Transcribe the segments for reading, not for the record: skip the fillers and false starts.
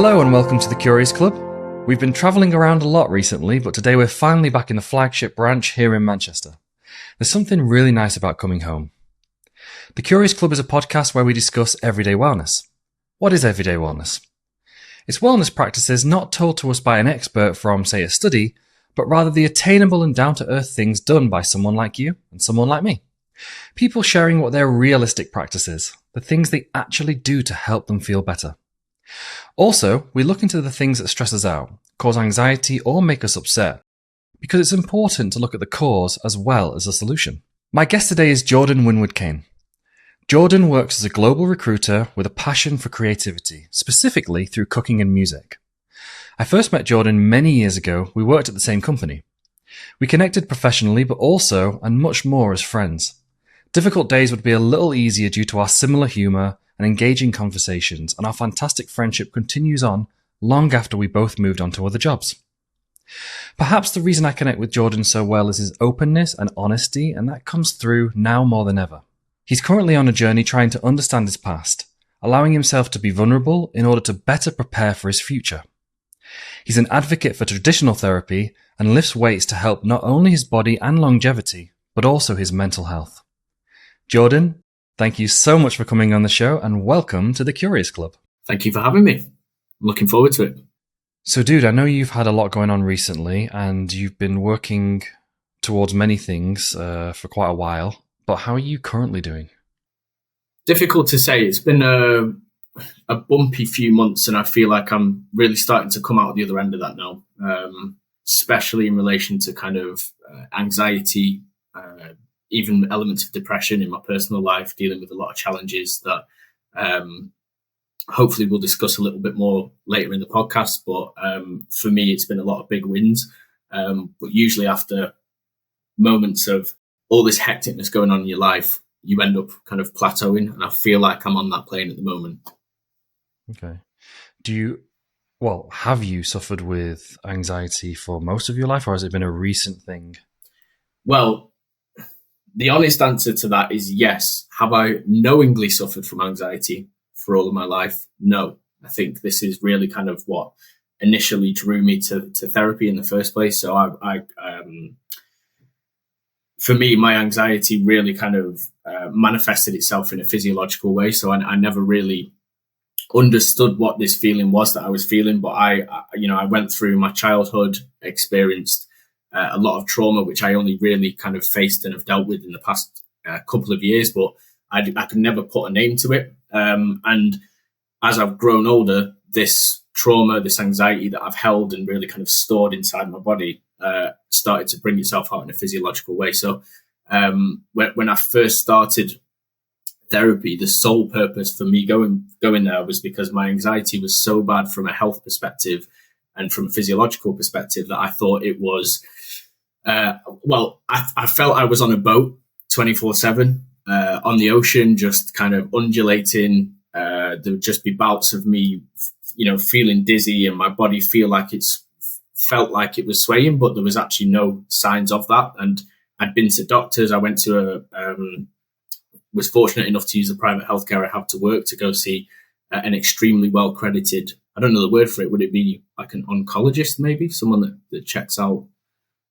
Hello and welcome to the Curious Club. We've been travelling around a lot recently, but today we're finally back in the flagship branch here in Manchester. There's something really nice about coming home. The Curious Club is a podcast where we discuss everyday wellness. What is everyday wellness? It's wellness practices not told to us by an expert from, say, a study, but rather the attainable and down-to-earth things done by someone like you and someone like me. People sharing what their realistic practice is, the things they actually do to help them feel better. Also, we look into the things that stress us out, cause anxiety or make us upset, because it's important to look at the cause as well as the solution. My guest today is Jordan Winward-Kane. Jordan works as a global recruiter with a passion for creativity, specifically through cooking and music. I first met Jordan many years ago. We worked at the same company. We connected professionally, but also, and much more, as friends. Difficult days would be a little easier due to our similar humour and engaging conversations, and our fantastic friendship continues on long after we both moved on to other jobs. Perhaps the reason I connect with Jordan so well is his openness and honesty, and that comes through now more than ever. He's currently on a journey trying to understand his past, allowing himself to be vulnerable in order to better prepare for his future. He's an advocate for traditional therapy and lifts weights to help not only his body and longevity, but also his mental health. Jordan, thank you so much for coming on the show and welcome to the Curious Club. Thank you for having me. I'm looking forward to it. So, dude, I know you've had a lot going on recently and you've been working towards many things for quite a while, but how are you currently doing? Difficult to say. It's been a bumpy few months and I feel like I'm really starting to come out the other end of that now, especially in relation to kind of anxiety, even elements of depression in my personal life, dealing with a lot of challenges that hopefully we'll discuss a little bit more later in the podcast. But for me, it's been a lot of big wins. But usually after moments of all this hecticness going on in your life, you end up kind of plateauing. And I feel like I'm on that plane at the moment. Okay. Have you suffered with anxiety for most of your life, or has it been a recent thing? Well, the honest answer to that is yes. Have I knowingly suffered from anxiety for all of my life? No. I think this is really kind of what initially drew me to therapy in the first place. So for me, my anxiety really kind of manifested itself in a physiological way. So I never really understood what this feeling was that I was feeling. But I went through my childhood, experienced a lot of trauma, which I only really kind of faced and have dealt with in the past couple of years, but I could never put a name to it. And as I've grown older, this trauma, this anxiety that I've held and really kind of stored inside my body started to bring itself out in a physiological way. So when I first started therapy, the sole purpose for me going there was because my anxiety was so bad from a health perspective and from a physiological perspective that I thought it was, I felt I was on a boat 24/7 on the ocean, just kind of undulating. There would just be bouts of me, feeling dizzy and my body felt like it was swaying, but there was actually no signs of that. And I'd been to doctors. I went to was fortunate enough to use the private healthcare I have to work to go see an extremely well credited, I don't know the word for it. Would it be like an oncologist, maybe? Someone that checks out.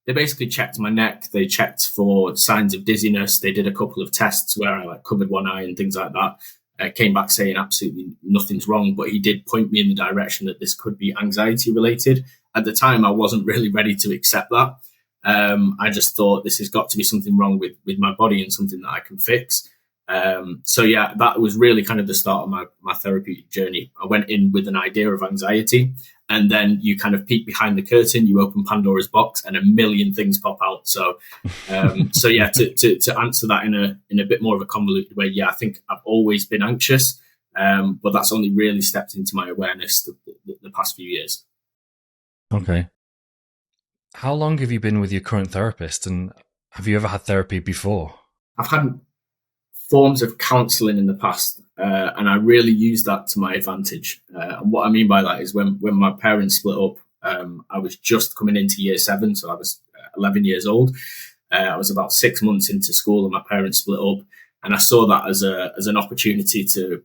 They basically checked my neck. They checked for signs of dizziness. They did a couple of tests where I covered one eye and things like that. Came back saying absolutely nothing's wrong, but he did point me in the direction that this could be anxiety related. At the time, I wasn't really ready to accept that. I just thought this has got to be something wrong with my body and something that I can fix. That was really kind of the start of my therapeutic journey. I went in with an idea of anxiety, and then you kind of peek behind the curtain, you open Pandora's box, and a million things pop out. To answer that in a bit more of a convoluted way, I think I've always been anxious, but that's only really stepped into my awareness the past few years. Okay. How long have you been with your current therapist, and have you ever had therapy before? I've had forms of counselling in the past, and I really use that to my advantage. And what I mean by that is when my parents split up, I was just coming into year 7, so I was 11 years old. I was about 6 months into school and my parents split up, and I saw that as an opportunity to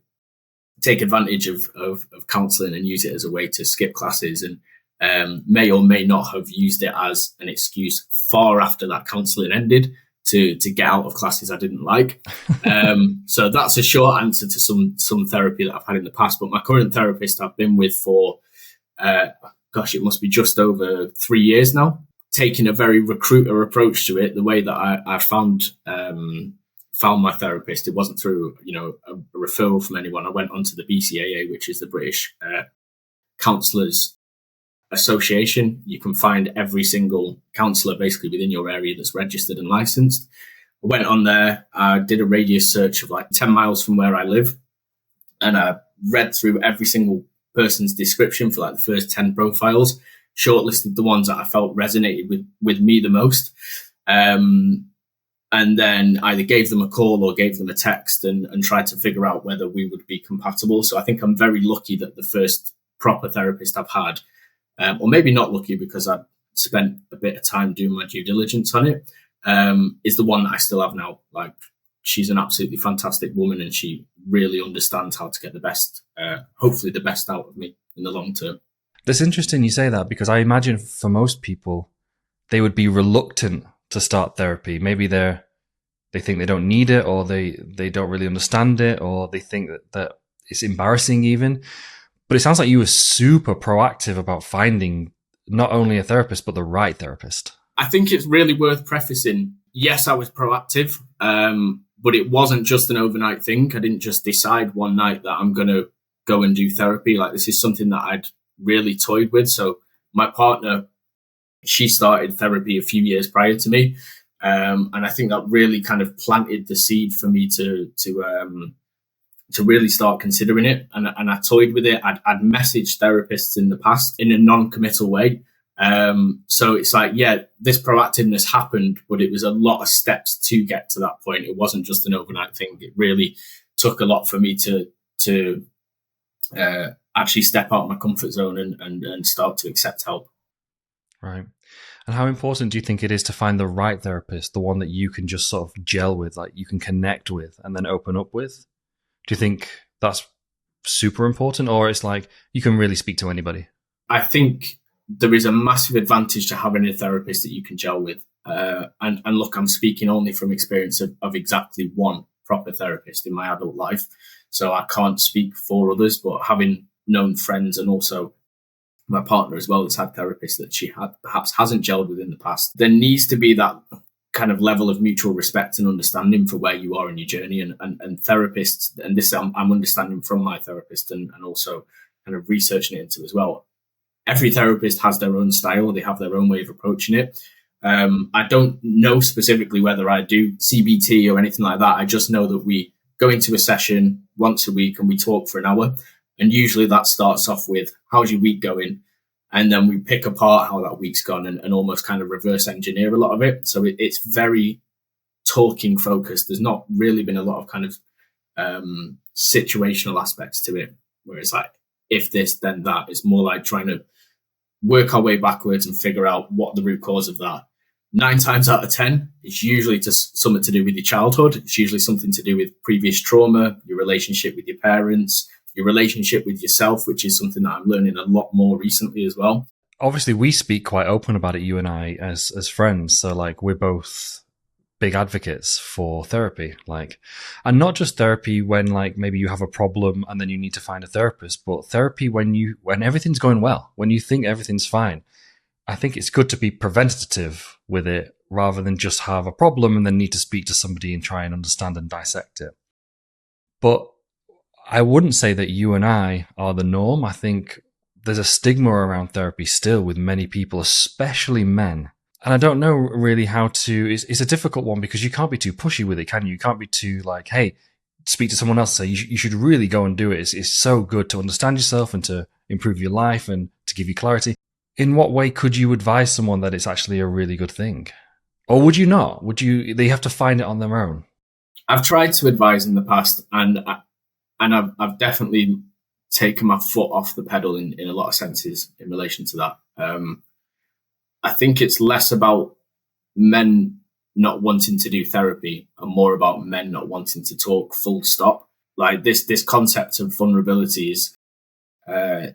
take advantage of counselling and use it as a way to skip classes, and may or may not have used it as an excuse far after that counselling ended to get out of classes I didn't like. So that's a short answer to some therapy that I've had in the past. But my current therapist I've been with for, it must be just over 3 years now, taking a very recruiter approach to it. The way that I found my therapist, it wasn't through, a referral from anyone. I went onto the BCAA, which is the British Counsellors Association. You can find every single counsellor basically within your area that's registered and licensed. I went on there, I did a radius search of like 10 miles from where I live, and I read through every single person's description for like the first 10 profiles, shortlisted the ones that I felt resonated with me the most. And then either gave them a call or gave them a text and tried to figure out whether we would be compatible. So I think I'm very lucky that the first proper therapist I've had, or maybe not lucky because I spent a bit of time doing my due diligence on it, is the one that I still have now. Like, she's an absolutely fantastic woman, and she really understands how to get the best, hopefully the best out of me in the long term. That's interesting you say that, because I imagine for most people, they would be reluctant to start therapy. Maybe they think they don't need it, or they don't really understand it, or they think that it's embarrassing even. But it sounds like you were super proactive about finding not only a therapist, but the right therapist. I think it's really worth prefacing, yes, I was proactive, but it wasn't just an overnight thing. I didn't just decide one night that I'm going to go and do therapy. Like, this is something that I'd really toyed with. So my partner, she started therapy a few years prior to me. And I think that really kind of planted the seed for me to really start considering it. And I toyed with it. I'd messaged therapists in the past in a non-committal way. So it's like, yeah, this proactiveness happened, but it was a lot of steps to get to that point. It wasn't just an overnight thing. It really took a lot for me to actually step out of my comfort zone and start to accept help. Right. And how important do you think it is to find the right therapist, the one that you can just sort of gel with, like you can connect with and then open up with? Do you think that's super important, or it's like you can really speak to anybody? I think there is a massive advantage to having a therapist that you can gel with. And look, I'm speaking only from experience of exactly one proper therapist in my adult life. So I can't speak for others, but having known friends, and also my partner as well has had therapists that she perhaps hasn't gelled with in the past, there needs to be that kind of level of mutual respect and understanding for where you are in your journey. And therapists, and this I'm understanding from my therapist and also kind of researching it into as well. Every therapist has their own style. They have their own way of approaching it. I don't know specifically whether I do CBT or anything like that. I just know that we go into a session once a week and we talk for an hour. And usually that starts off with, how's your week going? And then we pick apart how that week's gone and almost kind of reverse engineer a lot of it. So it's very talking focused. There's not really been a lot of kind of situational aspects to it, where it's like, if this, then that. It's more like trying to work our way backwards and figure out what the root cause of that. 9 times out of 10, it's usually just something to do with your childhood. It's usually something to do with previous trauma, your relationship with your parents, your relationship with yourself, which is something that I'm learning a lot more recently as well. Obviously, we speak quite open about it, you and I, as friends. So, like, we're both big advocates for therapy, like, and not just therapy when, like, maybe you have a problem and then you need to find a therapist, but therapy when everything's going well, when you think everything's fine. I think it's good to be preventative with it rather than just have a problem and then need to speak to somebody and try and understand and dissect it. But I wouldn't say that you and I are the norm. I think there's a stigma around therapy still with many people, especially men. And I don't know really how to, it's a difficult one because you can't be too pushy with it, can you? You can't be too like, hey, speak to someone else, say you should really go and do it. It's so good to understand yourself and to improve your life and to give you clarity. In what way could you advise someone that it's actually a really good thing? Or would you not? They have to find it on their own? I've tried to advise in the past, and I've definitely taken my foot off the pedal in a lot of senses in relation to that. I think it's less about men not wanting to do therapy and more about men not wanting to talk, full stop. Like this concept of vulnerability is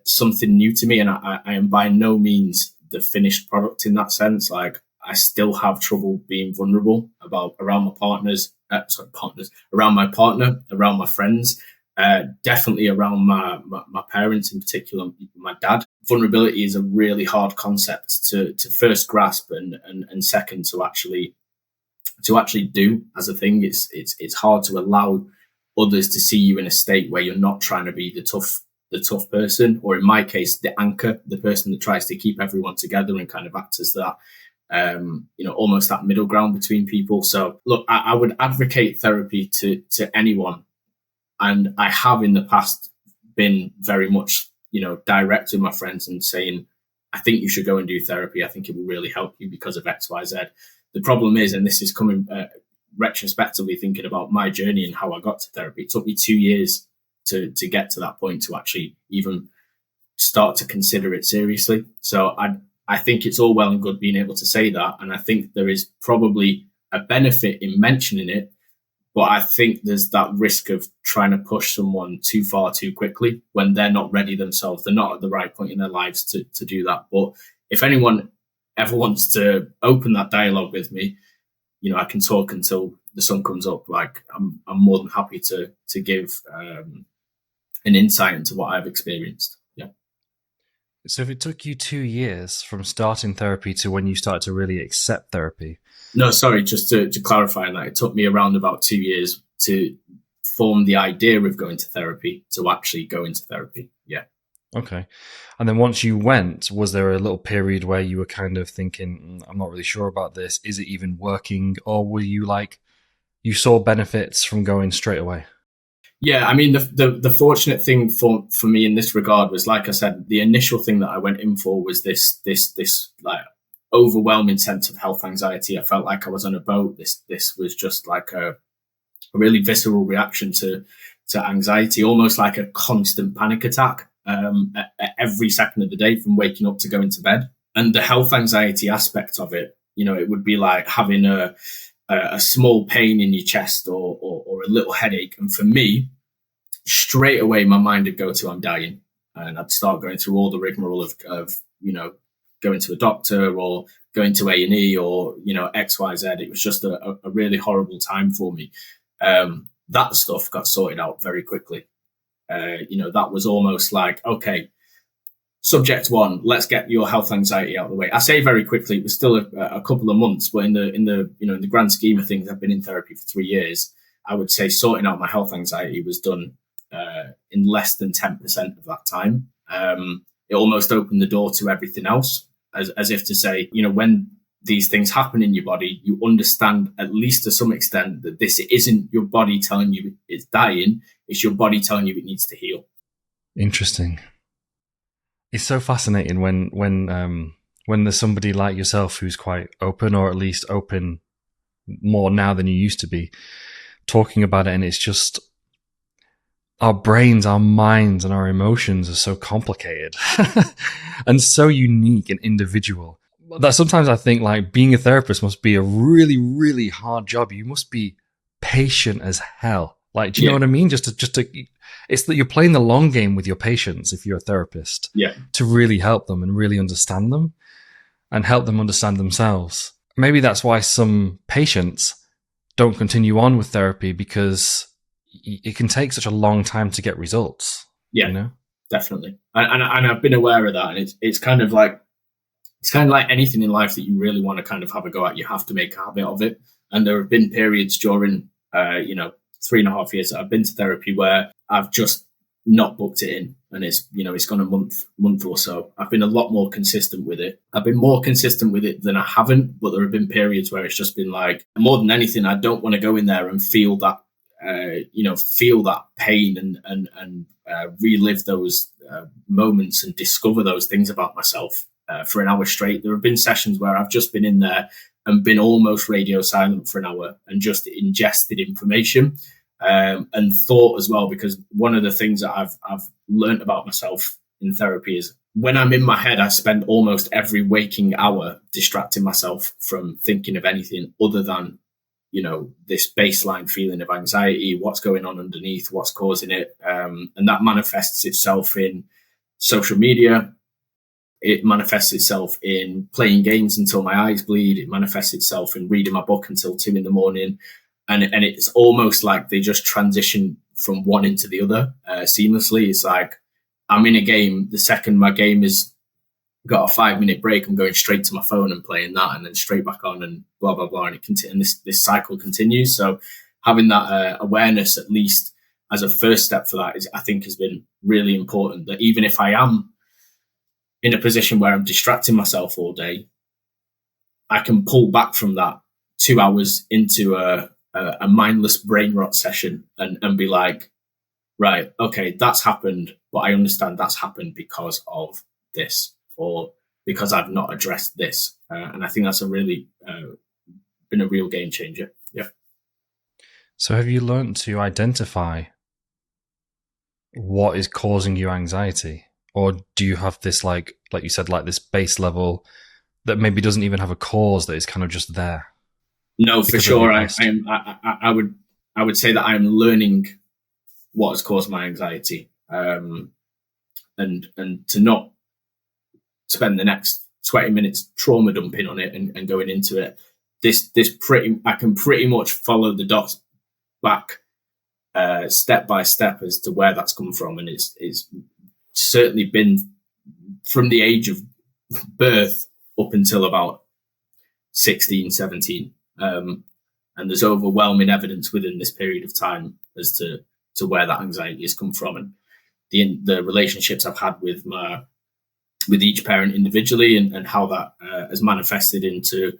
something new to me, and I am by no means the finished product in that sense. Like, I still have trouble being vulnerable around my partners, around my partner, around my friends, definitely around my parents, in particular, my dad. Vulnerability is a really hard concept to first grasp, and second to actually do as a thing. It's hard to allow others to see you in a state where you're not trying to be the tough person, or in my case, the anchor, the person that tries to keep everyone together and kind of act as that, almost that middle ground between people. So look, I would advocate therapy to anyone. And I have in the past been very much, direct with my friends and saying, I think you should go and do therapy. I think it will really help you because of X, Y, Z. The problem is, and this is coming retrospectively thinking about my journey and how I got to therapy, it took me 2 years to get to that point to actually even start to consider it seriously. So I think it's all well and good being able to say that. And I think there is probably a benefit in mentioning it, but I think there's that risk of trying to push someone too far too quickly when they're not ready themselves. They're not at the right point in their lives to do that. But if anyone ever wants to open that dialogue with me, I can talk until the sun comes up. Like, I'm more than happy to give an insight into what I've experienced. Yeah. So if it took you 2 years from starting therapy to when you started to really accept therapy. No, sorry, just to clarify on that, it took me around about 2 years to form the idea of going to therapy to actually go into therapy. Yeah. Okay. And then once you went, was there a little period where you were kind of thinking, I'm not really sure about this. Is it even working? Or were you like, you saw benefits from going straight away? Yeah, I mean, the fortunate thing for me in this regard was, like I said, the initial thing that I went in for was this like overwhelming sense of health anxiety. I felt like I was on a boat. This was just like a really visceral reaction to anxiety, almost like a constant panic attack at every second of the day from waking up to going to bed. And the health anxiety aspect of it, it would be like having a small pain in your chest or a little headache. And for me, straight away, my mind would go to, I'm dying. And I'd start going through all the rigmarole of going to a doctor or going to A&E or, X, Y, Z. It was just a really horrible time for me. That stuff got sorted out very quickly. That was almost like, okay, subject one, let's get your health anxiety out of the way. I say very quickly, it was still a couple of months, but in the grand scheme of things, I've been in therapy for 3 years. I would say sorting out my health anxiety was done in less than 10% of that time. It almost opened the door to everything else, as if to say, when these things happen in your body, you understand, at least to some extent, that this isn't your body telling you it's dying, it's your body telling you it needs to heal. Interesting. It's so fascinating when there's somebody like yourself who's quite open, or at least open more now than you used to be, talking about it. And it's just, our brains, our minds, and our emotions are so complicated and so unique and individual that sometimes I think like being a therapist must be a really, really hard job. You must be patient as hell. Like, do you know what I mean? Just to, it's that you're playing the long game with your patients if you're a therapist. Yeah. To really help them and really understand them and help them understand themselves. Maybe that's why some patients don't continue on with therapy, because it can take such a long time to get results. Yeah, definitely. And I've been aware of that. And it's kind of like anything in life that you really want to kind of have a go at. You have to make a habit of it. And there have been periods during, 3.5 years that I've been to therapy where I've just not booked it in. And it's gone a month or so. I've been a lot more consistent with it. I've been more consistent with it than I haven't, but there have been periods where it's just been like, more than anything, I don't want to go in there and feel that, feel that pain and relive those moments and discover those things about myself for an hour straight. There have been sessions where I've just been in there and been almost radio silent for an hour and just ingested information and thought as well, because one of the things that I've learned about myself in therapy is when I'm in my head, I spend almost every waking hour distracting myself from thinking of anything other than this baseline feeling of anxiety, what's going on underneath, what's causing it. And that manifests itself in social media. It manifests itself in playing games until my eyes bleed. It manifests itself in reading my book until 2 a.m. And it's almost like they just transition from one into the other seamlessly. It's like I'm in a game. The second my game is got a 5-minute break, I'm going straight to my phone and playing that, and then straight back on, and blah blah blah, and this cycle continues. So having that awareness, at least as a first step for that, I think has been really important. That even if I am in a position where I'm distracting myself all day, I can pull back from that 2 hours into a mindless brain rot session and be like, right, okay, that's happened, but I understand that's happened because of this, or because I've not addressed this. And I think that's been a real game changer. Yeah. So have you learned to identify what is causing you anxiety? Or do you have this, like you said, like this base level that maybe doesn't even have a cause, that is kind of just there? No, for sure. I would say that I'm learning what has caused my anxiety, and to not spend the next 20 minutes trauma dumping on it and going into it. I can pretty much follow the dots back step by step as to where that's come from, and it's certainly been from the age of birth up until about 16, 17. And there's overwhelming evidence within this period of time as to where that anxiety has come from, and the relationships I've had with each parent individually, and how that has manifested into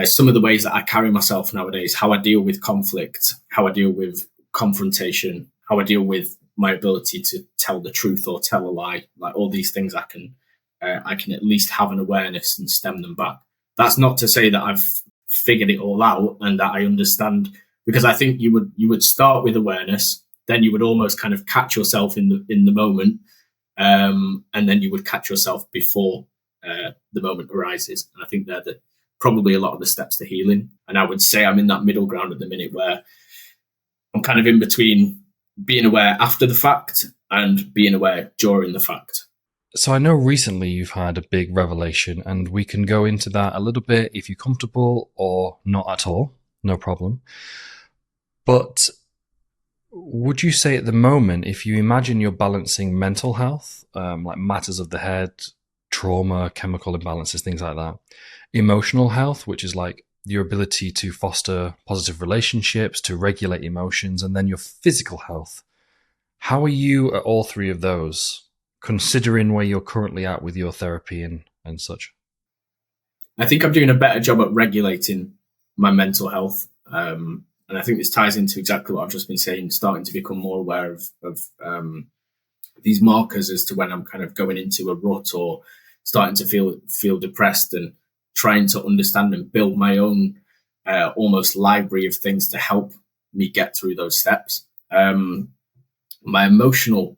some of the ways that I carry myself nowadays, how I deal with conflict, how I deal with confrontation, how I deal with my ability to tell the truth or tell a lie. Like all these things, I can at least have an awareness and stem them back. That's not to say that I've figured it all out and that I understand, because I think you would start with awareness, then you would almost kind of catch yourself in the moment, and then you would catch yourself before the moment arises. And I think they're probably a lot of the steps to healing. And I would say I'm in that middle ground at the minute where I'm kind of in between being aware after the fact and being aware during the fact. So I know recently you've had a big revelation, and we can go into that a little bit if you're comfortable, or not at all, no problem. But would you say at the moment, if you imagine you're balancing mental health, like matters of the head, trauma, chemical imbalances, things like that, emotional health, which is like your ability to foster positive relationships, to regulate emotions, and then your physical health, how are you at all three of those, considering where you're currently at with your therapy and such? I think I'm doing a better job at regulating my mental health. And I think this ties into exactly what I've just been saying, starting to become more aware of these markers as to when I'm kind of going into a rut or starting to feel depressed, and trying to understand and build my own almost library of things to help me get through those steps. My emotional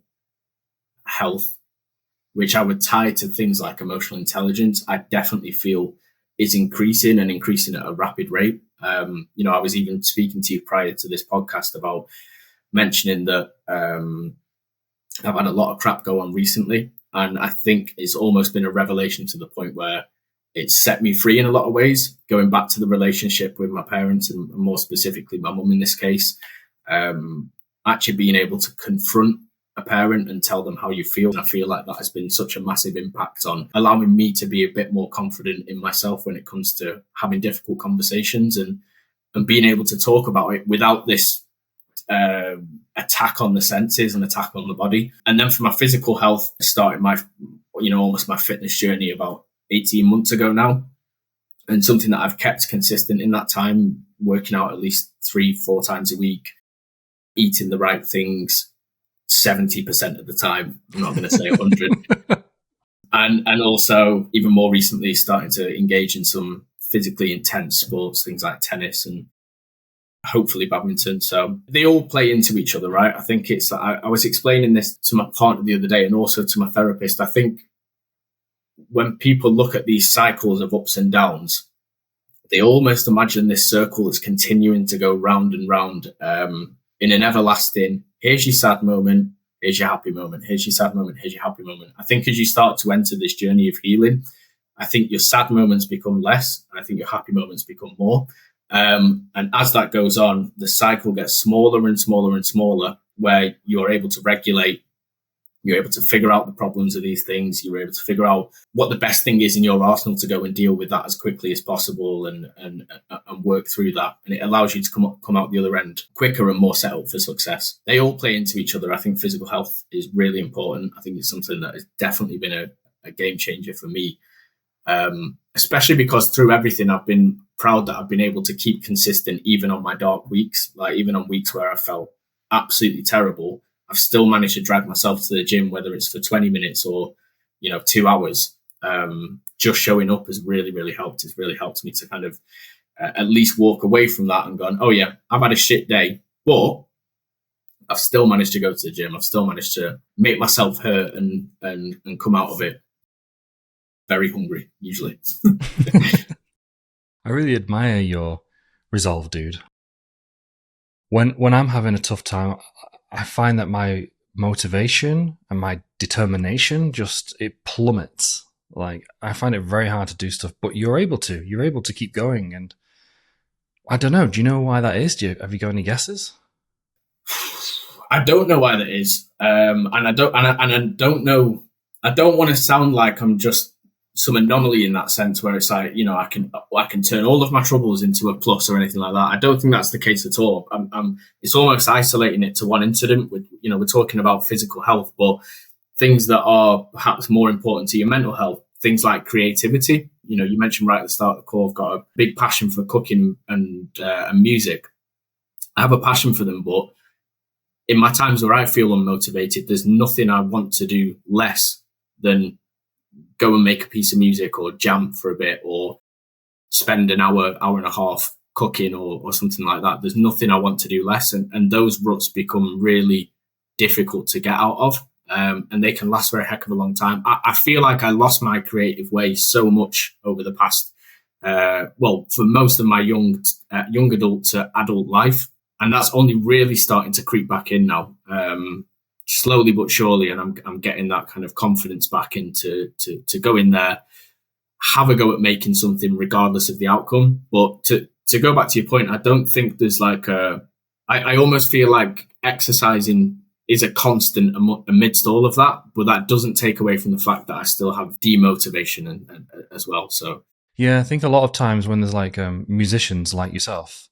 health, which I would tie to things like emotional intelligence, I definitely feel is increasing at a rapid rate. I was even speaking to you prior to this podcast about mentioning that I've had a lot of crap go on recently, and I think it's almost been a revelation to the point where it's set me free in a lot of ways, going back to the relationship with my parents, and more specifically my mum in this case. Actually being able to confront a parent and tell them how you feel. I feel like that has been such a massive impact on allowing me to be a bit more confident in myself when it comes to having difficult conversations, and being able to talk about it without this attack on the senses and attack on the body. And then for my physical health, I started almost my fitness journey about 18 months ago now. And something that I've kept consistent in that time, working out at least 3-4 times a week, eating the right things 70% of the time. I'm not going to say 100. And also, even more recently, starting to engage in some physically intense sports, things like tennis and hopefully badminton. So they all play into each other, right? I think it's, I was explaining this to my partner the other day, and also to my therapist. I think when people look at these cycles of ups and downs, they almost imagine this circle that's continuing to go round and round in an everlasting, here's your sad moment, here's your happy moment, here's your sad moment, here's your happy moment. I think as you start to enter this journey of healing, I think your sad moments become less, and I think your happy moments become more. And as that goes on, the cycle gets smaller and smaller and smaller, where you're able to regulate, you're able to figure out the problems of these things, you're able to figure out what the best thing is in your arsenal to go and deal with that as quickly as possible and work through that. And it allows you to come out the other end quicker and more set up for success. They all play into each other. I think physical health is really important. I think it's something that has definitely been a game changer for me. Especially because through everything, I've been proud that I've been able to keep consistent, even on my dark weeks, like even on weeks where I felt absolutely terrible. I've still managed to drag myself to the gym, whether it's for 20 minutes or, 2 hours. Just showing up has really, really helped. It's really helped me to kind of at least walk away from that and gone, oh yeah, I've had a shit day, but I've still managed to go to the gym. I've still managed to make myself hurt and come out of it very hungry, usually. I really admire your resolve, dude. When I'm having a tough time, I find that my motivation and my determination it plummets. Like, I find it very hard to do stuff, but you're able to keep going. And I don't know. Do you know why that is? Have you got any guesses? I don't know why that is. And I don't know. I don't want to sound like I'm just some anomaly in that sense where it's like, I can turn all of my troubles into a plus or anything like that. I don't think that's the case at all. It's almost isolating it to one incident. We're talking about physical health, but things that are perhaps more important to your mental health, things like creativity. You mentioned right at the start of the call, I've got a big passion for cooking and music. I have a passion for them, but in my times where I feel unmotivated, there's nothing I want to do less than go and make a piece of music or jam for a bit or spend an hour and a half cooking or something like that. There's nothing I want to do less. And those ruts become really difficult to get out of. And they can last for a heck of a long time. I feel like I lost my creative way so much over the past, for most of my young adult to adult life. And that's only really starting to creep back in now. Slowly but surely, and I'm getting that kind of confidence back into to go in there, have a go at making something regardless of the outcome. But to go back to your point, I don't think there's like I almost feel like exercising is a constant amidst all of that, but that doesn't take away from the fact that I still have demotivation and as well. So yeah, I think a lot of times when there's like musicians like yourself,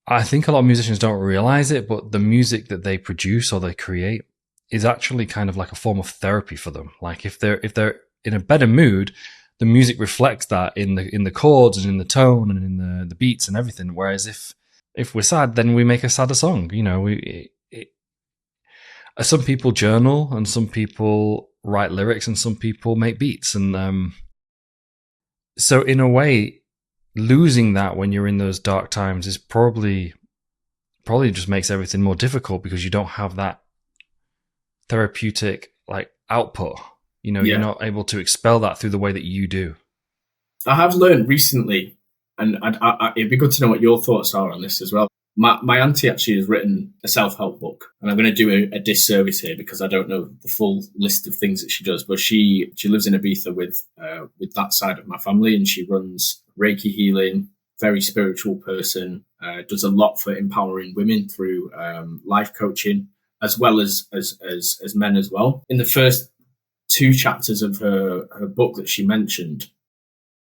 I think a lot of musicians don't realize it, but the music that they produce or they create is actually kind of like a form of therapy for them. Like if they're in a better mood, the music reflects that in the chords and in the tone and in the beats and everything. Whereas if we're sad, then we make a sadder song. Some people journal and some people write lyrics and some people make beats. And so in a way, losing that when you're in those dark times is probably just makes everything more difficult because you don't have that therapeutic like output. You're not able to expel that through the way that you do. I have learned recently, and it'd be good to know what your thoughts are on this as well. My auntie actually has written a self-help book, and I'm going to do a disservice here because I don't know the full list of things that she does, but she lives in Ibiza with that side of my family, and she runs Reiki healing, very spiritual person, does a lot for empowering women through life coaching, as well as men as well. In the first 2 chapters of her book that she mentioned,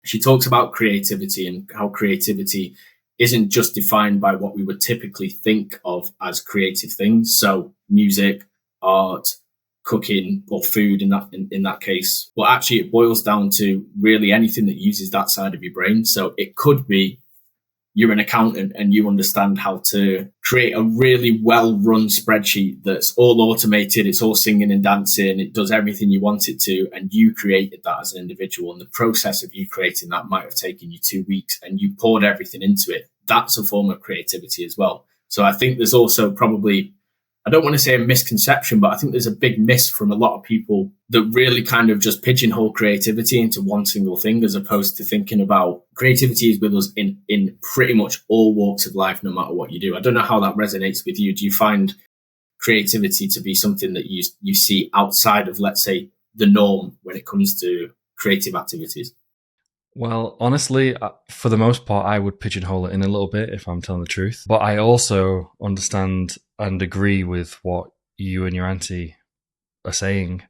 she talks about creativity and how creativity isn't just defined by what we would typically think of as creative things. So music, art, cooking, or food in that case. But actually it boils down to really anything that uses that side of your brain. So it could be you're an accountant and you understand how to create a really well-run spreadsheet that's all automated, it's all singing and dancing, it does everything you want it to, and you created that as an individual. And the process of you creating that might have taken you 2 weeks and you poured everything into it. That's a form of creativity as well. So I think there's also probably I don't want to say a misconception, but I think there's a big miss from a lot of people that really kind of just pigeonhole creativity into one single thing, as opposed to thinking about creativity is with us in pretty much all walks of life, no matter what you do. I don't know how that resonates with you. Do you find creativity to be something that you see outside of, let's say, the norm when it comes to creative activities? Well, honestly, for the most part, I would pigeonhole it in a little bit if I'm telling the truth. But I also understand and agree with what you and your auntie are saying.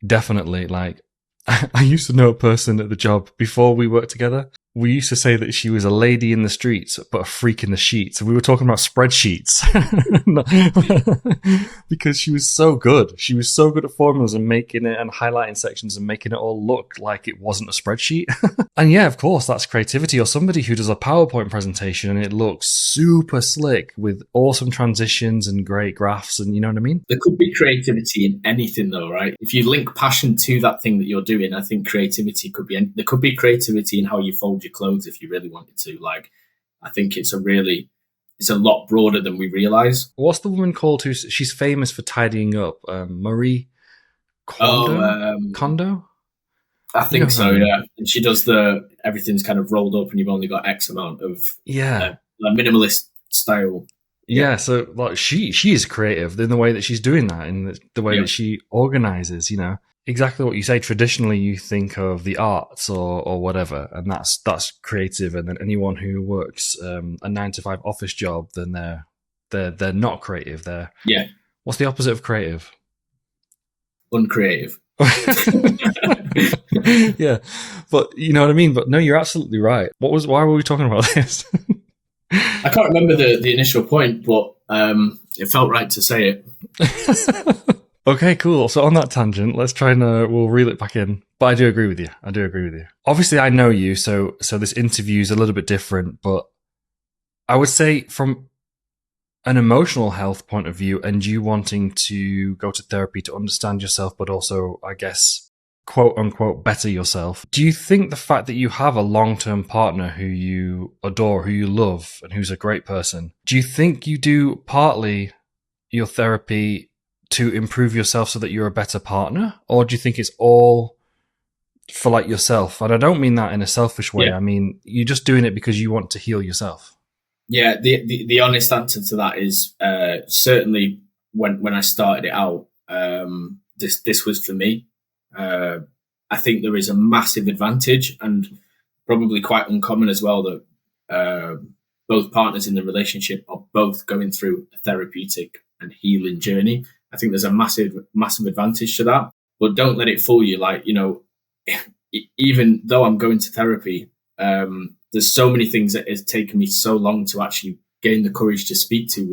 Definitely, like, I used to know a person at the job before we worked together. We used to say that she was a lady in the streets, but a freak in the sheets. We were talking about spreadsheets because she was so good. She was so good at formulas and making it and highlighting sections and making it all look like it wasn't a spreadsheet. And yeah, of course, that's creativity. Or somebody who does a PowerPoint presentation and it looks super slick with awesome transitions and great graphs. And you know what I mean? There could be creativity in anything though, right? If you link passion to that thing that you're doing, I think creativity could be, there could be creativity in how you fold your clothes if you really wanted to. Like, I think it's a lot broader than we realize. What's the woman called who she's famous for tidying up? Marie Kondo? I think so, yeah. And she does everything's kind of rolled up and you've only got X amount of minimalist style. Yeah, so like she is creative in the way that she's doing that, in the way that she organizes, you know. Exactly what you say. Traditionally, you think of the arts or whatever, and that's creative. And then anyone who works a 9-to-5 office job, then they're not creative. What's the opposite of creative? Uncreative. Yeah, but you know what I mean. But no, you're absolutely right. Why were we talking about this? I can't remember the initial point, but it felt right to say it. Okay, cool. So on that tangent, let's try and we'll reel it back in. But I do agree with you. Obviously, I know you, so this interview is a little bit different. But I would say from an emotional health point of view, and you wanting to go to therapy to understand yourself, but also, I guess, quote unquote, better yourself. Do you think the fact that you have a long-term partner who you adore, who you love, and who's a great person, do you think you do partly your therapy to improve yourself so that you're a better partner? Or do you think it's all for like yourself? And I don't mean that in a selfish way. Yeah. I mean, you're just doing it because you want to heal yourself. Yeah, the honest answer to that is certainly when I started it out, this was for me. I think there is a massive advantage, and probably quite uncommon as well, that both partners in the relationship are both going through a therapeutic and healing journey. I think there's a massive advantage to that. But don't let it fool you. Like, you know, even though I'm going to therapy, there's so many things that it's taken me so long to actually gain the courage to speak to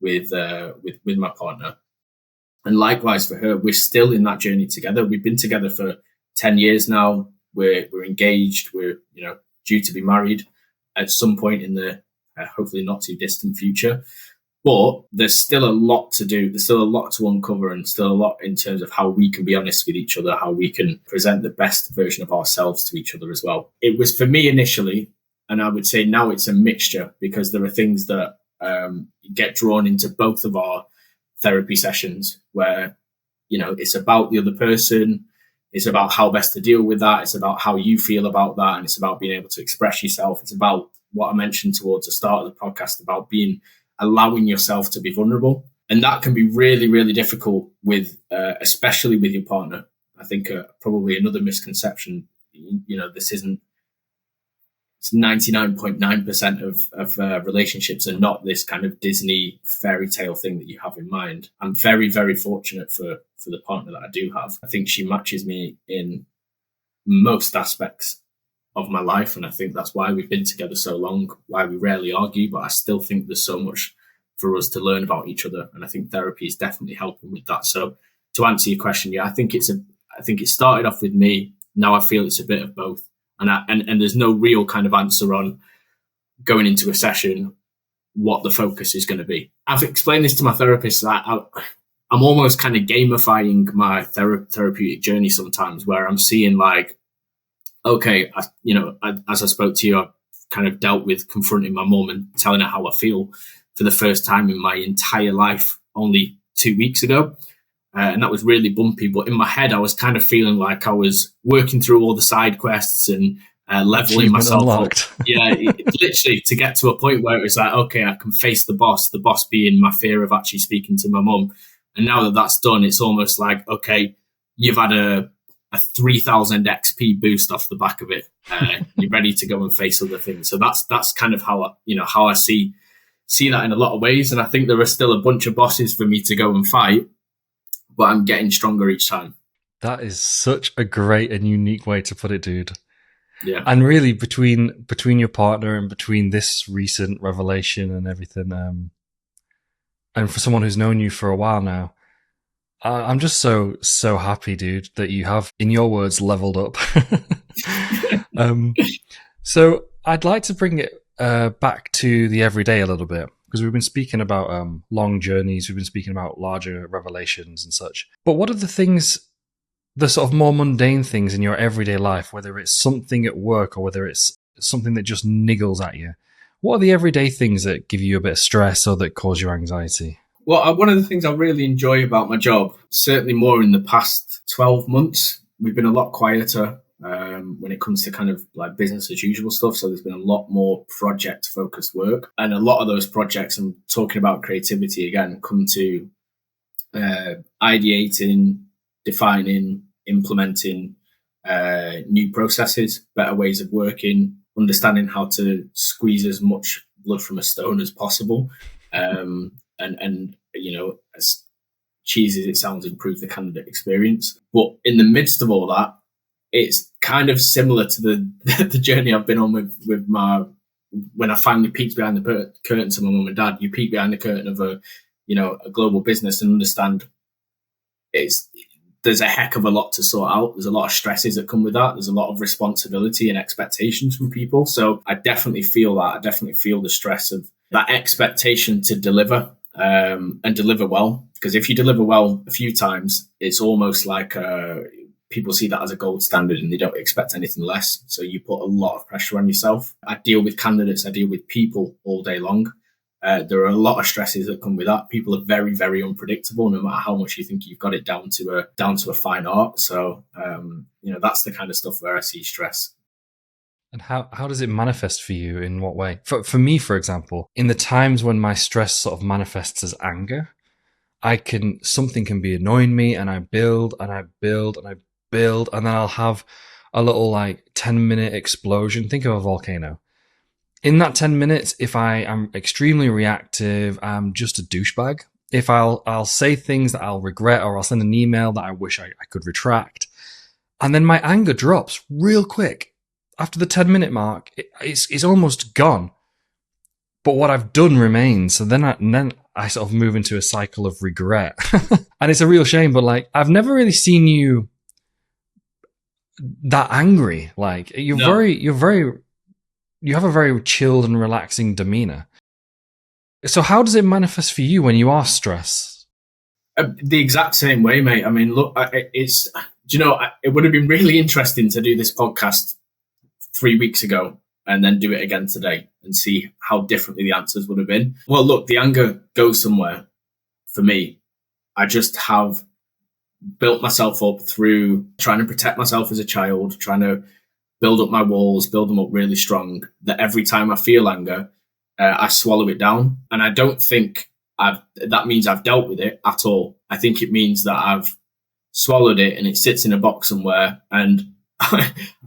with my partner. And likewise for her, we're still in that journey together. We've been together for 10 years now. We're engaged. We're, you know, due to be married at some point in the hopefully not too distant future. But there's still a lot to do. There's still a lot to uncover, and still a lot in terms of how we can be honest with each other, how we can present the best version of ourselves to each other as well. It was for me initially, and I would say now it's a mixture, because there are things that get drawn into both of our therapy sessions where, you know, it's about the other person. It's about how best to deal with that. It's about how you feel about that. And it's about being able to express yourself. It's about what I mentioned towards the start of the podcast about allowing yourself to be vulnerable. And that can be really, really difficult with, especially with your partner. I think probably another misconception, you know, it's 99.9% of relationships are not this kind of Disney fairy tale thing that you have in mind. I'm very, very fortunate for the partner that I do have. I think she matches me in most aspects of my life. And I think that's why we've been together so long, why we rarely argue, but I still think there's so much for us to learn about each other. And I think therapy is definitely helping with that. So to answer your question, yeah, I think it started off with me. Now I feel it's a bit of both. And there's no real kind of answer on going into a session what the focus is going to be. I've explained this to my therapist. I'm almost kind of gamifying my therapeutic journey sometimes, where I'm seeing like, okay, as I spoke to you, I've kind of dealt with confronting my mom and telling her how I feel for the first time in my entire life only 2 weeks ago. And that was really bumpy. But in my head, I was kind of feeling like I was working through all the side quests and leveling myself unlocked. up. Yeah, literally to get to a point where it was like, okay, I can face the boss being my fear of actually speaking to my mum. And now that that's done, it's almost like, okay, you've had a 3,000 XP boost off the back of it. You're ready to go and face other things. So that's kind of how I see that in a lot of ways. And I think there are still a bunch of bosses for me to go and fight, but I'm getting stronger each time. That is such a great and unique way to put it, dude. Yeah. And really, between your partner and between this recent revelation and everything, and for someone who's known you for a while now, I'm just so happy, dude, that you have, in your words, leveled up. So I'd like to bring it back to the everyday a little bit, because we've been speaking about long journeys, we've been speaking about larger revelations and such. But what are the sort of more mundane things in your everyday life, whether it's something at work or whether it's something that just niggles at you? What are the everyday things that give you a bit of stress or that cause you anxiety? Well, one of the things I really enjoy about my job, certainly more in the past 12 months, we've been a lot quieter when it comes to kind of like business as usual stuff. So there's been a lot more project focused work. And a lot of those projects, I'm talking about creativity again, come to ideating, defining, implementing new processes, better ways of working, understanding how to squeeze as much blood from a stone as possible. And as cheesy as it sounds, improve the candidate experience. But in the midst of all that, it's kind of similar to the journey I've been on with my, when I finally peeked behind the curtain to my mum and dad. You peek behind the curtain of a global business and understand there's a heck of a lot to sort out. There's a lot of stresses that come with that. There's a lot of responsibility and expectations from people. So I definitely feel that. I definitely feel the stress of that expectation to deliver and deliver well. Because if you deliver well a few times, it's almost like people see that as a gold standard and they don't expect anything less. So you put a lot of pressure on yourself. I deal with candidates. I deal with people all day long. There are a lot of stresses that come with that. People are very, very unpredictable, no matter how much you think you've got it down to a fine art. So, that's the kind of stuff where I see stress. And how does it manifest for you? In what way? For me, for example, in the times when my stress sort of manifests as anger, something can be annoying me, and I build and I build and I build, and then I'll have a little 10-minute explosion. Think of a volcano. In that 10 minutes, if I am extremely reactive, I'm just a douchebag. If I'll say things that I'll regret, or I'll send an email that I wish I could retract, and then my anger drops real quick. After the 10-minute mark, it's almost gone. But what I've done remains. So then I sort of move into a cycle of regret. And it's a real shame, but I've never really seen you that angry. You have a very chilled and relaxing demeanor. So how does it manifest for you when you are stressed? The exact same way, mate. I mean, look, it would have been really interesting to do this podcast 3 weeks ago and then do it again today and see how differently the answers would have been. Well, look, the anger goes somewhere for me. I just have built myself up through trying to protect myself as a child, trying to build up my walls, build them up really strong, that every time I feel anger, I swallow it down. And I don't think that means I've dealt with it at all. I think it means that I've swallowed it and it sits in a box somewhere. And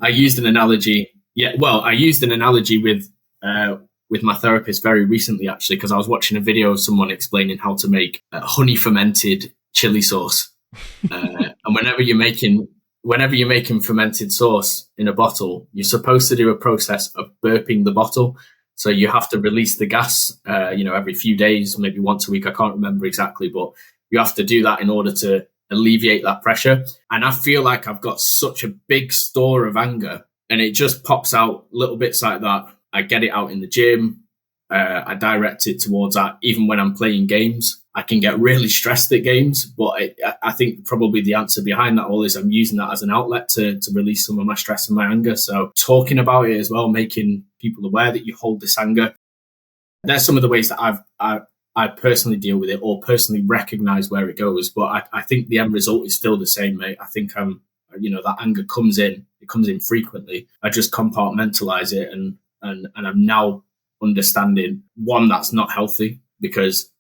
I used an analogy. I used an analogy with my therapist very recently, actually, because I was watching a video of someone explaining how to make honey fermented chili sauce. And whenever you're making fermented sauce in a bottle, you're supposed to do a process of burping the bottle. So you have to release the gas, every few days, maybe once a week. I can't remember exactly, but you have to do that in order to alleviate that pressure. And I feel like I've got such a big store of anger, and it just pops out little bits like that. I get it out in the gym. I direct it towards that. Even when I'm playing games, I can get really stressed at games, but I think probably the answer behind that all is I'm using that as an outlet to release some of my stress and my anger. So talking about it as well, making people aware that you hold this anger. There's some of the ways that I personally deal with it or personally recognize where it goes. But I think the end result is still the same, mate. I think that anger comes in. It comes in frequently. I just compartmentalize it, and I'm now understanding, one, that's not healthy, because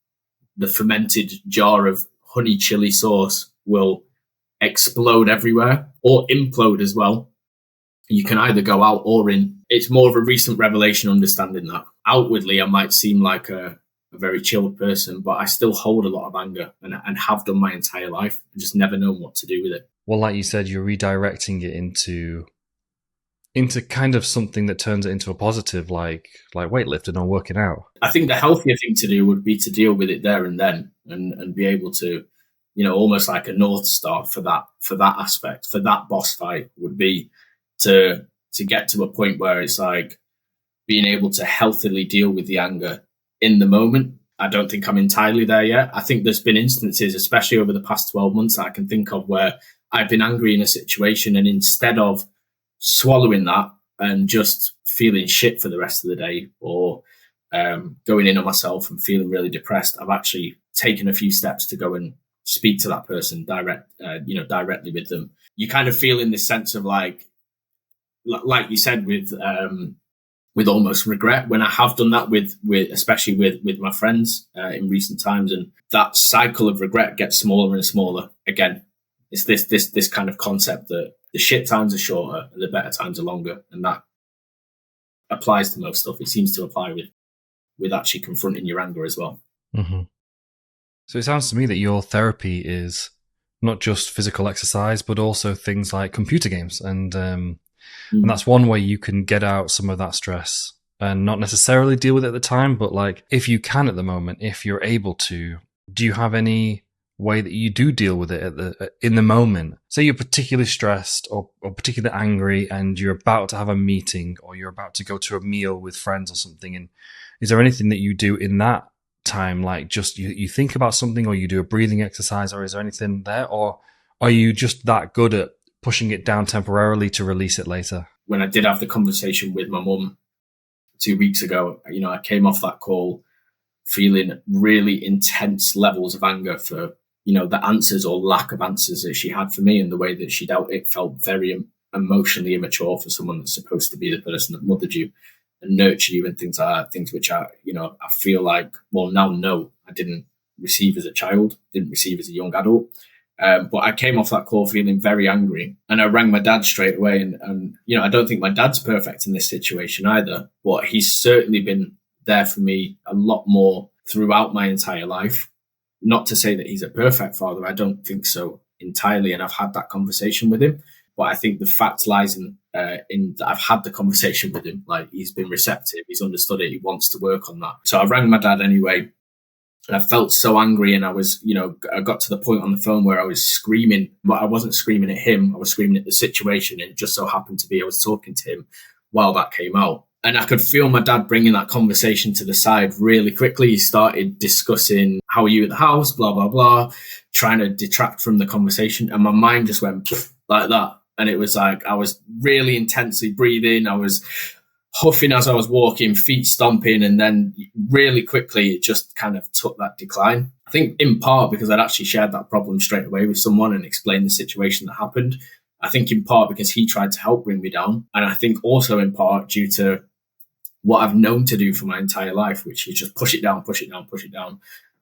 the fermented jar of honey chili sauce will explode everywhere or implode as well. You can either go out or in. It's more of a recent revelation understanding that. Outwardly, I might seem like a very chilled person, but I still hold a lot of anger and have done my entire life. I just never known what to do with it. Well, like you said, you're redirecting it into kind of something that turns it into a positive, like weightlifting or working out. I think the healthier thing to do would be to deal with it there and then, and be able to, almost like a North Star for that aspect, for that boss fight, would be to get to a point where it's like being able to healthily deal with the anger in the moment. I don't think I'm entirely there yet. I think there's been instances, especially over the past 12 months, that I can think of, where I've been angry in a situation, and instead of swallowing that and just feeling shit for the rest of the day, or going in on myself and feeling really depressed, I've actually taken a few steps to go and speak to that person directly with them. You kind of feel in this sense of like you said, with almost regret, when I have done that with especially with my friends in recent times, and that cycle of regret gets smaller and smaller. Again, it's this kind of concept that the shit times are shorter and the better times are longer, and that applies to most stuff. It seems to apply with actually confronting your anger as well. Mm-hmm. So it sounds to me that your therapy is not just physical exercise, but also things like computer games, and that's one way you can get out some of that stress and not necessarily deal with it at the time, but like if you can at the moment, if you're able to, do you have any way that you do deal with it in the moment? Say you're particularly stressed or particularly angry, and you're about to have a meeting or you're about to go to a meal with friends or something, and is there anything that you do in that time, like just you think about something, or you do a breathing exercise, or is there anything there, or are you just that good at pushing it down temporarily to release it later? When I did have the conversation with my mum 2 weeks ago, I came off that call feeling really intense levels of anger for the answers or lack of answers that she had for me, and the way that she dealt it felt very emotionally immature for someone that's supposed to be the person that mothered you and nurtured you, and things like that, things which I feel like, well, now no, I didn't receive as a child, didn't receive as a young adult. But I came off that call feeling very angry, and I rang my dad straight away. And I don't think my dad's perfect in this situation either, but he's certainly been there for me a lot more throughout my entire life. Not to say that he's a perfect father. I don't think so entirely. And I've had that conversation with him. But I think the fact lies in that I've had the conversation with him. Like, he's been receptive. He's understood it. He wants to work on that. So I rang my dad anyway. And I felt so angry, and I was, I got to the point on the phone where I was screaming, but I wasn't screaming at him. I was screaming at the situation. And it just so happened to be I was talking to him while that came out. And I could feel my dad bringing that conversation to the side really quickly. He started discussing, how are you at the house, blah, blah, blah, trying to detract from the conversation. And my mind just went like that. And it was like I was really intensely breathing. I was huffing as I was walking, feet stomping, and then really quickly it just kind of took that decline. I think in part because I'd actually shared that problem straight away with someone and explained the situation that happened. I think in part because he tried to help bring me down. And I think also in part due to what I've known to do for my entire life, which is just push it down, push it down, push it down.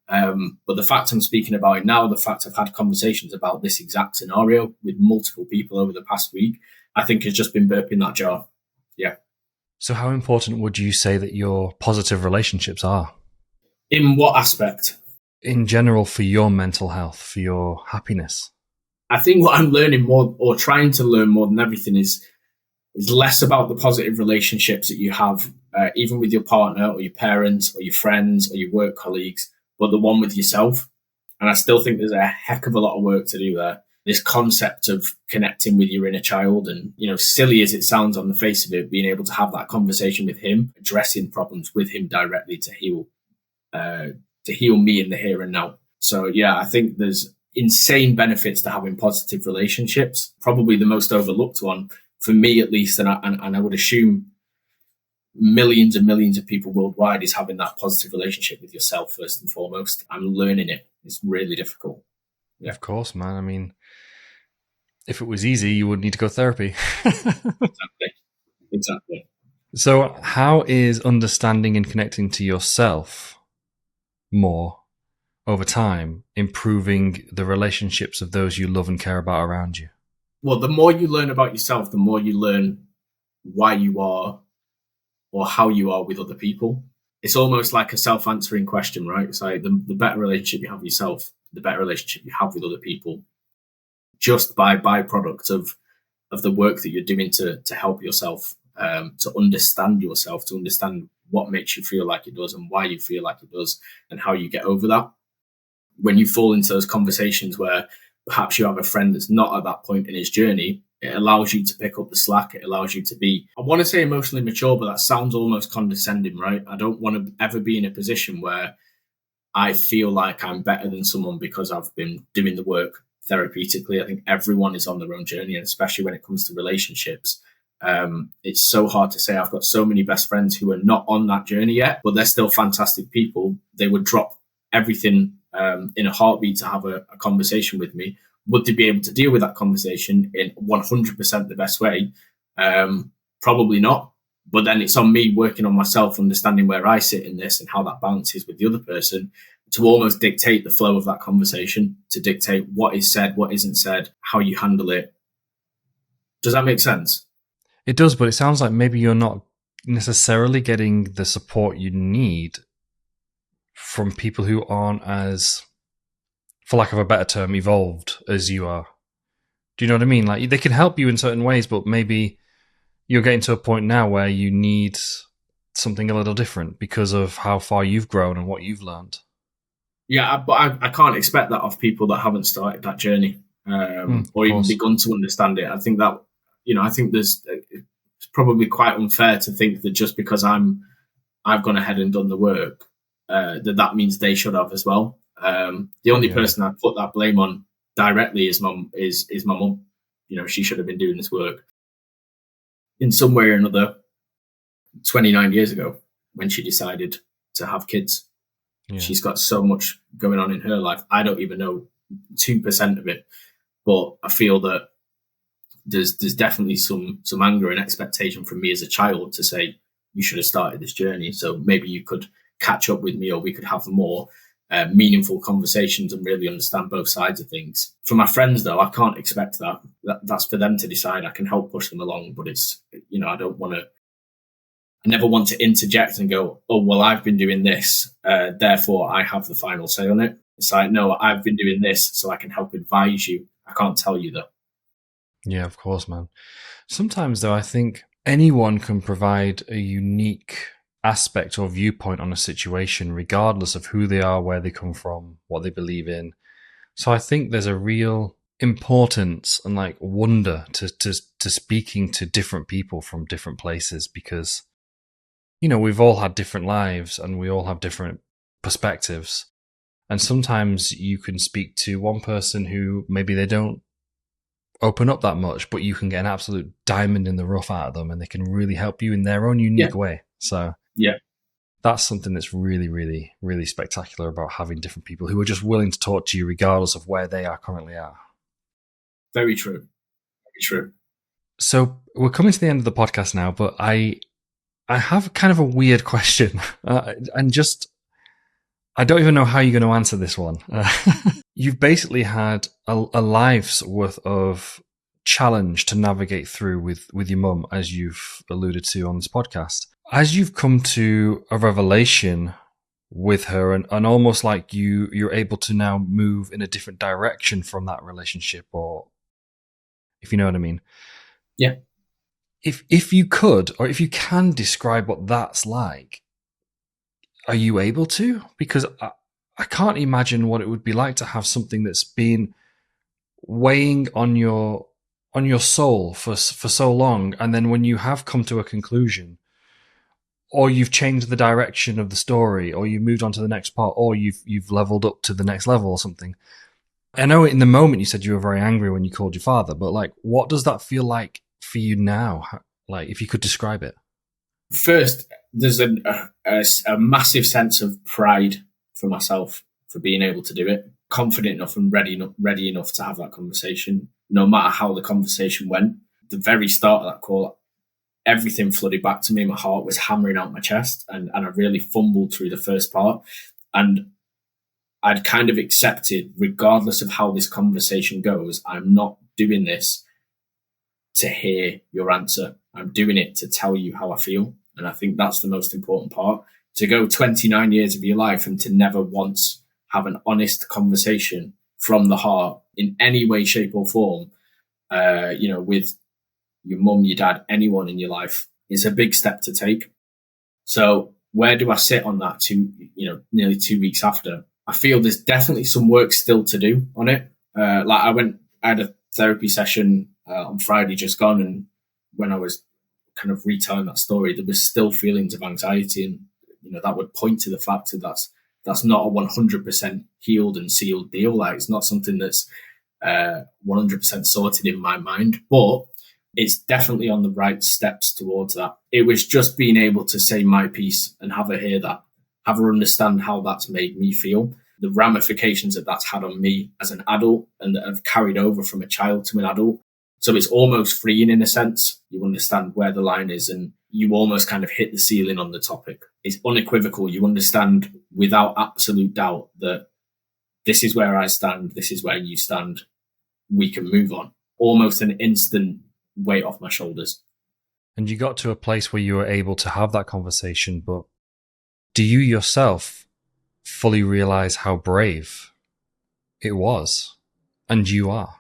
But the fact I'm speaking about it now, the fact I've had conversations about this exact scenario with multiple people over the past week, I think has just been burping that jar. Yeah. So how important would you say that your positive relationships are? In what aspect? In general, for your mental health, for your happiness. I think what I'm learning more, or trying to learn more than everything, is less about the positive relationships that you have, even with your partner or your parents or your friends or your work colleagues, but the one with yourself. And I still think there's a heck of a lot of work to do there. This concept of connecting with your inner child, and, silly as it sounds on the face of it, being able to have that conversation with him, addressing problems with him directly to heal me in the here and now. So yeah, I think there's insane benefits to having positive relationships. Probably the most overlooked one, for me at least, and I would assume millions and millions of people worldwide is having that positive relationship with yourself first and foremost. I'm learning it. It's really difficult. Yeah. Of course, man. I mean, if it was easy, you wouldn't need to go to therapy. Exactly. So how is understanding and connecting to yourself more over time improving the relationships of those you love and care about around you? Well, the more you learn about yourself, the more you learn why you are or how you are with other people. It's almost like a self-answering question, right? It's like the better relationship you have with yourself, the better relationship you have with other people, just by byproduct of the work that you're doing to help yourself, to understand yourself, to understand what makes you feel like it does and why you feel like it does and how you get over that. When you fall into those conversations where perhaps you have a friend that's not at that point in his journey, it allows you to pick up the slack. It allows you to be, I want to say emotionally mature, but that sounds almost condescending, right? I don't want to ever be in a position where I feel like I'm better than someone because I've been doing the work therapeutically. I think everyone is on their own journey, and especially when it comes to relationships. It's so hard to say. I've got so many best friends who are not on that journey yet, but they're still fantastic people. They would drop everything in a heartbeat to have a conversation with me. Would they be able to deal with that conversation in 100% the best way? Probably not. But then it's on me working on myself, understanding where I sit in this and how that balances with the other person to almost dictate the flow of that conversation, to dictate what is said, what isn't said, how you handle it. Does that make sense? It does, but it sounds like maybe you're not necessarily getting the support you need from people who aren't as, for lack of a better term, evolved as you are. Do you know what I mean? Like, they can help you in certain ways, but maybe you're getting to a point now where you need something a little different because of how far you've grown and what you've learned. Yeah, but I can't expect that of people that haven't started that journey or even begun to understand it. I think that, I think it's probably quite unfair to think that just because I've gone ahead and done the work, that means they should have as well. The only person I put that blame on directly is my mum. She should have been doing this work in some way or another 29 years ago when she decided to have kids. Yeah. She's got so much going on in her life. I don't even know 2% of it, but I feel that there's definitely some anger and expectation from me as a child to say, you should have started this journey. So maybe you could catch up with me, or we could have more meaningful conversations and really understand both sides of things. For my friends, though, I can't expect that. That's for them to decide. I can help push them along, but it's, I never want to interject and go, oh, well, I've been doing this, therefore I have the final say on it. It's like, no, I've been doing this so I can help advise you. I can't tell you that. Yeah, of course, man. Sometimes, though, I think anyone can provide a unique aspect or viewpoint on a situation, regardless of who they are, where they come from, what they believe in. So I think there's a real importance and wonder to speaking to different people from different places, because we've all had different lives and we all have different perspectives, and sometimes you can speak to one person who maybe they don't open up that much, but you can get an absolute diamond in the rough out of them, and they can really help you in their own unique way. So that's something that's really, really, really spectacular about having different people who are just willing to talk to you regardless of where they are currently at. Very true. Very true. So we're coming to the end of the podcast now, but I have kind of a weird question, and I don't even know how you're going to answer this one. You've basically had a life's worth of challenge to navigate through with your mum, as you've alluded to on this podcast. As you've come to a revelation with her, and almost like you're able to now move in a different direction from that relationship, or if you know what I mean. Yeah. If you could, or if you can describe what that's like, are you able to? Because I can't imagine what it would be like to have something that's been weighing on your soul for so long, and then when you have come to a conclusion, or you've changed the direction of the story, or you moved on to the next part, or you've leveled up to the next level or something. I know in the moment you said you were very angry when you called your father, but what does that feel like for you now? If you could describe it. First, there's a massive sense of pride for myself for being able to do it, confident enough and ready enough to have that conversation, no matter how the conversation went. The very start of that call, everything flooded back to me. My heart was hammering out my chest, and I really fumbled through the first part. And I'd kind of accepted, regardless of how this conversation goes, I'm not doing this to hear your answer. I'm doing it to tell you how I feel. And I think that's the most important part. To go 29 years of your life and to never once have an honest conversation from the heart in any way, shape or form, with your mum, your dad, anyone in your life, is a big step to take. So where do I sit on that nearly 2 weeks after? I feel there's definitely some work still to do on it. I had a therapy session on Friday just gone, and when I was kind of retelling that story, there was still feelings of anxiety, and that would point to the fact that that's not a 100% healed and sealed deal. Like, it's not something that's 100% sorted in my mind, but it's definitely on the right steps towards that. It was just being able to say my piece and have her hear that, have her understand how that's made me feel, the ramifications that that's had on me as an adult and that have carried over from a child to an adult. So it's almost freeing in a sense. You understand where the line is and you almost kind of hit the ceiling on the topic. It's unequivocal. You understand without absolute doubt that this is where I stand, this is where you stand. We can move on. Almost an instant weight off my shoulders. And you got to a place where you were able to have that conversation, but do you yourself fully realize how brave it was? And you are.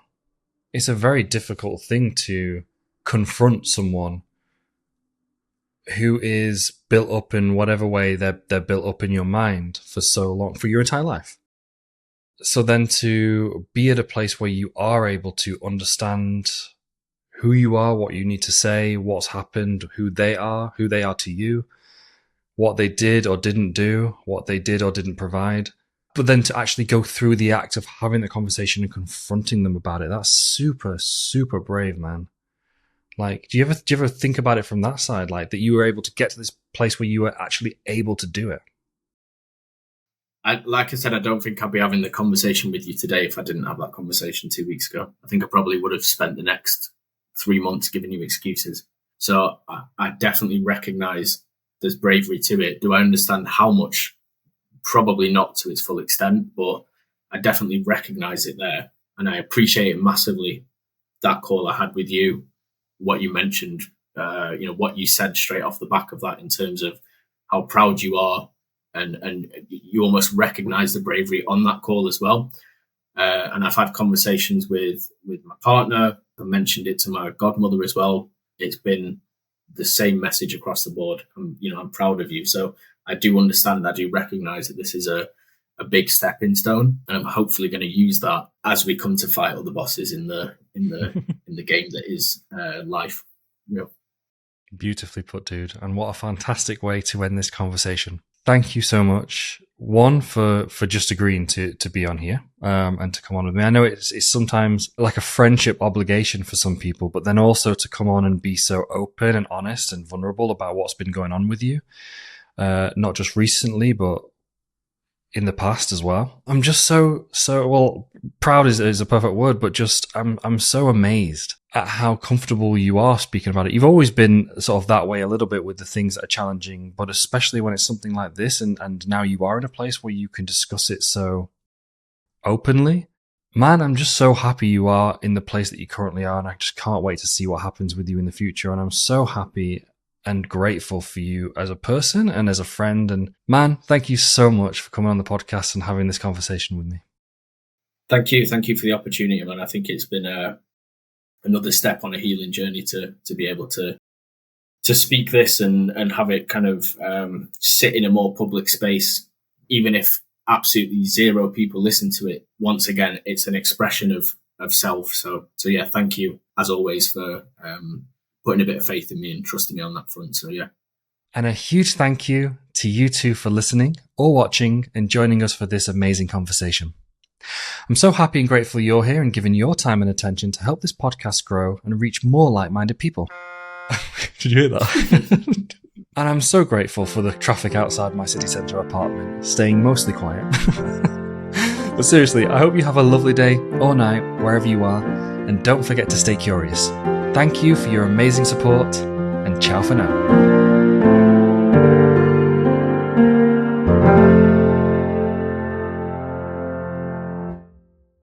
It's a very difficult thing to confront someone who is built up in whatever way they're built up in your mind for so long, for your entire life. So then to be at a place where you are able to understand who you are, what you need to say, what's happened, who they are to you, what they did or didn't do, what they did or didn't provide. But then to actually go through the act of having the conversation and confronting them about it, that's super, super brave, man. Like, do you ever think about it from that side? Like, that you were able to get to this place where you were actually able to do it? Like I said, I don't think I'd be having the conversation with you today if I didn't have that conversation 2 weeks ago. I think I probably would have spent the next 3 months giving you excuses. So I definitely recognize there's bravery to it. Do I understand how much? Probably not to its full extent, but I definitely recognize it there. And I appreciate it massively, that call I had with you, what you mentioned, what you said straight off the back of that in terms of how proud you are. And you almost recognize the bravery on that call as well. And I've had conversations with my partner. I mentioned it to my godmother as well. It's been the same message across the board. I'm proud of you. So I do understand, I do recognize that this is a big stepping stone, and I'm hopefully going to use that as we come to fight other bosses in the in the game that is life. Yeah. Beautifully put, dude. And what a fantastic way to end this conversation. Thank you so much. One, for just agreeing to be on here and to come on with me. I know it's sometimes like a friendship obligation for some people, but then also to come on and be so open and honest and vulnerable about what's been going on with you. Not just recently, but in the past as well. I'm just so well, proud is a perfect word, but just I'm so amazed at how comfortable you are speaking about it. You've always been sort of that way a little bit with the things that are challenging, but especially when it's something like this, and now you are in a place where you can discuss it so openly. Man, I'm just so happy you are in the place that you currently are, and I just can't wait to see what happens with you in the future. And I'm so happy and grateful for you as a person and as a friend. And man, thank you so much for coming on the podcast and having this conversation with me. Thank you for the opportunity, man. I think it's been another step on a healing journey to be able to speak this and have it kind of sit in a more public space, even if absolutely zero people listen to it. Once again, it's an expression of self. So yeah, thank you as always for putting a bit of faith in me and trusting me on that front. So yeah. And a huge thank you to you two for listening or watching and joining us for this amazing conversation. I'm so happy and grateful you're here and giving your time and attention to help this podcast grow and reach more like-minded people. Did you hear that? And I'm so grateful for the traffic outside my city centre apartment, staying mostly quiet. But seriously, I hope you have a lovely day or night, wherever you are, and don't forget to stay curious. Thank you for your amazing support, and ciao for now.